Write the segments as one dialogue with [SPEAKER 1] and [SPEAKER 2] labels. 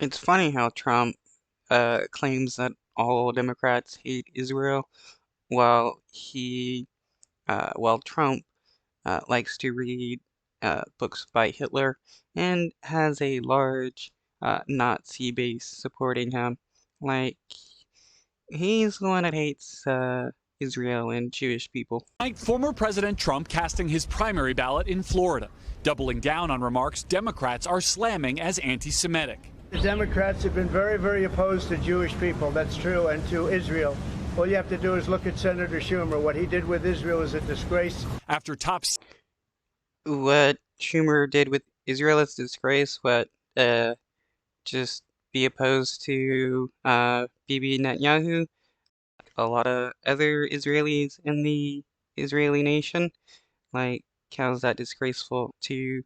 [SPEAKER 1] It's funny how Trump claims that all Democrats hate Israel, while Trump likes to read books by Hitler and has a large Nazi base supporting him. Like, he's the one that hates Israel and Jewish people.
[SPEAKER 2] Tonight, former President Trump casting his primary ballot in Florida, doubling down on remarks Democrats are slamming as anti-Semitic.
[SPEAKER 3] The Democrats have been very, very opposed to Jewish people. That's true, and to Israel. All you have to do is look at Senator Schumer. What he did with Israel is a disgrace.
[SPEAKER 2] After
[SPEAKER 1] What Schumer did with Israel is disgrace. What just be opposed to Bibi Netanyahu, a lot of other Israelis in the Israeli nation. Like, how's that disgraceful to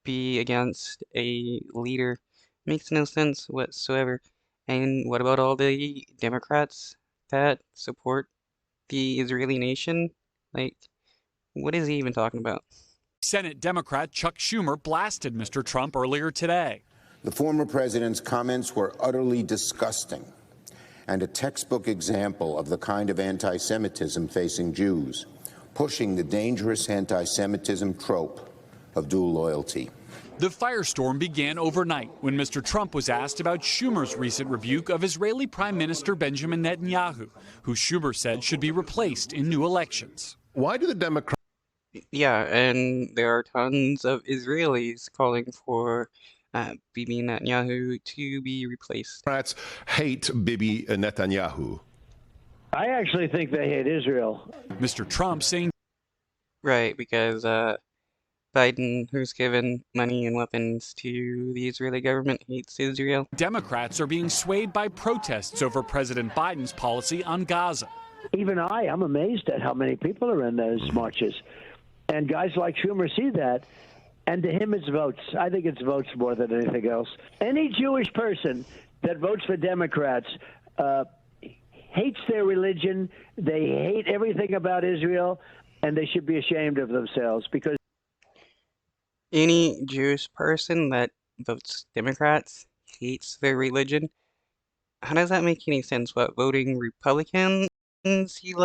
[SPEAKER 1] be against a leader? Makes no sense whatsoever. And what about all the Democrats that support the Israeli nation? Like, what is he even talking about?
[SPEAKER 2] Senate Democrat Chuck Schumer blasted Mr. Trump earlier today.
[SPEAKER 4] The former president's comments were utterly disgusting and a textbook example of the kind of anti-Semitism facing Jews, pushing the dangerous anti-Semitism trope of dual loyalty.
[SPEAKER 2] The firestorm began overnight when Mr. Trump was asked about Schumer's recent rebuke of Israeli Prime Minister Benjamin Netanyahu, who Schumer said should be replaced in new elections.
[SPEAKER 5] Why do the Democrats?
[SPEAKER 1] Yeah, and there are tons of Israelis calling for Bibi Netanyahu to be replaced.
[SPEAKER 5] Democrats hate Bibi Netanyahu.
[SPEAKER 3] I actually think they hate Israel.
[SPEAKER 2] Mr. Trump saying,
[SPEAKER 1] Right, because Biden, who's given money and weapons to the Israeli government, hates Israel.
[SPEAKER 2] Democrats are being swayed by protests over President Biden's policy on Gaza.
[SPEAKER 3] Even I'm amazed at how many people are in those marches. And guys like Schumer see that, and to him it's votes. I think it's votes more than anything else. Any Jewish person that votes for Democrats hates their religion, they hate everything about Israel, and they should be ashamed of themselves because
[SPEAKER 1] Any Jewish person that votes Democrats hates their religion. How does that make any sense? What, voting Republicans, you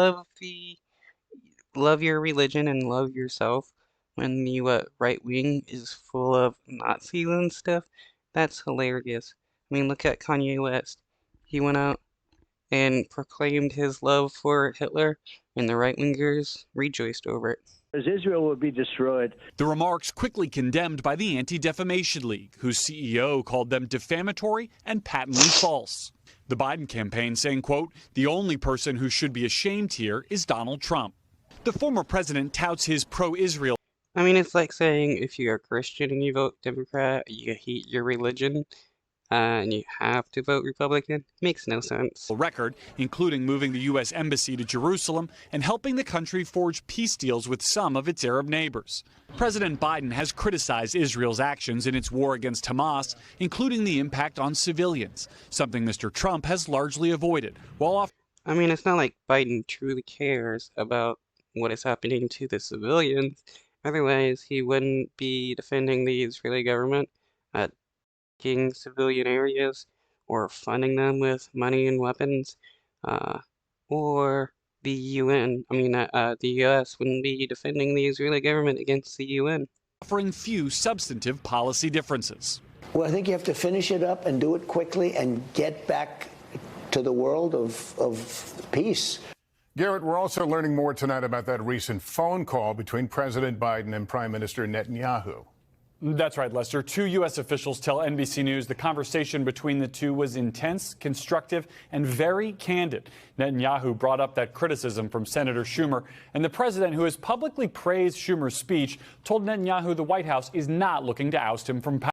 [SPEAKER 1] love your religion and love yourself, when the right wing is full of Nazis and stuff? That's hilarious. I mean, look at Kanye West. He went out and proclaimed his love for Hitler, and the right wingers rejoiced over it.
[SPEAKER 3] Israel would be destroyed.
[SPEAKER 2] The remarks quickly condemned by the Anti-Defamation League, whose CEO called them defamatory and patently false. The Biden campaign saying, quote, the only person who should be ashamed here is Donald Trump. The former president touts his pro-Israel.
[SPEAKER 1] I mean, it's like saying if you're a Christian and you vote Democrat, you hate your religion, and you have to vote Republican. Makes no sense.
[SPEAKER 2] Record, including moving the U.S. Embassy to Jerusalem and helping the country forge peace deals with some of its Arab neighbors. President Biden has criticized Israel's actions in its war against Hamas, including the impact on civilians, something Mr. Trump has largely avoided.
[SPEAKER 1] I mean, it's not like Biden truly cares about what is happening to the civilians. Otherwise, he wouldn't be defending the Israeli government, civilian areas, or funding them with money and weapons, or the UN. I mean, the US wouldn't be defending the Israeli government against the UN.
[SPEAKER 2] Offering few substantive policy differences.
[SPEAKER 6] Well, I think you have to finish it up and do it quickly and get back to the world of peace.
[SPEAKER 7] Garrett, we're also learning more tonight about that recent phone call between President Biden and Prime Minister Netanyahu.
[SPEAKER 2] That's right, Lester. Two U.S. officials tell NBC News the conversation between the two was intense, constructive, and very candid. Netanyahu brought up that criticism from Senator Schumer, and the president, who has publicly praised Schumer's speech, told Netanyahu the White House is not looking to oust him from power.